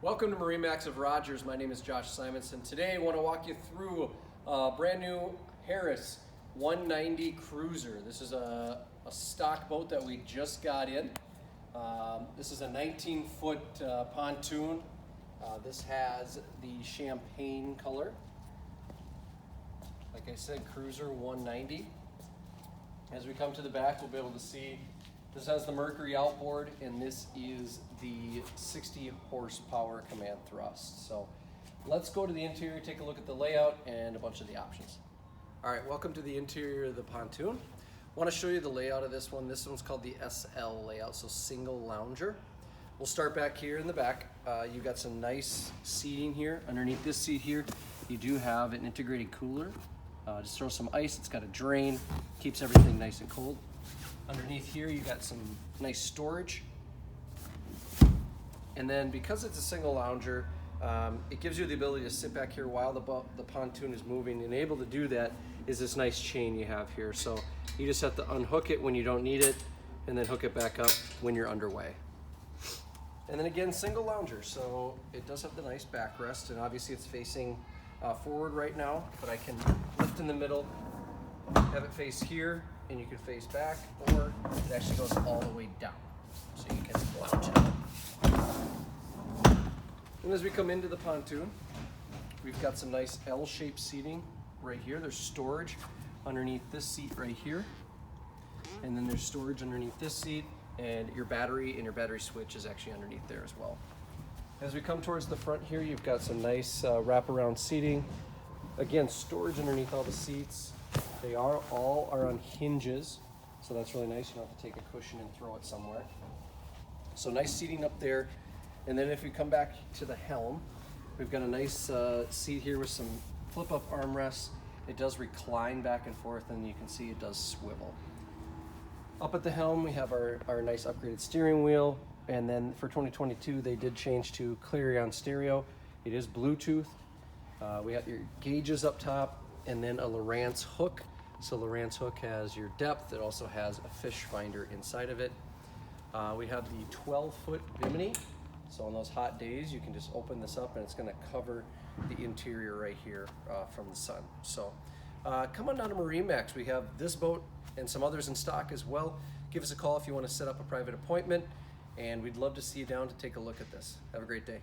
Welcome to MarineMax of Rogers. My name is Josh Simonson. Today I want to walk you through a brand new Harris 190 Cruiser. This is a stock boat that we just got in. This is a 19-foot pontoon. This has the champagne color. Like I said, Cruiser 190. As we come to the back, we'll be able to see this has the Mercury outboard, and this is the 60 horsepower command thrust. So let's go to the interior, take a look at the layout and a bunch of the options. All right, welcome to the interior of the pontoon. I want to show you the layout of this one. This one's called the SL layout, so single lounger. We'll start back here in the back. You've got some nice seating here. Underneath this seat here, you do have an integrated cooler. Just throw some ice, it's got a drain, keeps everything nice and cold. Underneath here, you got some nice storage. And then because it's a single lounger, it gives you the ability to sit back here while the pontoon is moving, and able to do that is this nice chain you have here. So you just have to unhook it when you don't need it, and then hook it back up when you're underway. And then again, single lounger, so it does have the nice backrest, and obviously it's facing forward right now, but I can lift in the middle, have it face here, and you can face back, or it actually goes all the way down, so you can lounge it. And as we come into the pontoon, we've got some nice L-shaped seating right here. There's storage underneath this seat right here, and then there's storage underneath this seat, and your battery switch is actually underneath there as well. As we come towards the front here, you've got some nice wraparound seating. Again, storage underneath all the seats. They all are on hinges, so that's really nice. You don't have to take a cushion and throw it somewhere. So nice seating up there. And then if we come back to the helm, we've got a nice seat here with some flip-up armrests. It does recline back and forth, and you can see it does swivel. Up at the helm, we have our nice upgraded steering wheel. And then for 2022, they did change to Clarion stereo. It is Bluetooth. We have your gauges up top, and then a Lowrance hook. So Lowrance hook has your depth. It also has a fish finder inside of it. We have the 12-foot bimini. So on those hot days, you can just open this up, and it's going to cover the interior right here from the sun. So come on down to MarineMax. We have this boat and some others in stock as well. Give us a call if you want to set up a private appointment, and we'd love to see you down to take a look at this. Have a great day.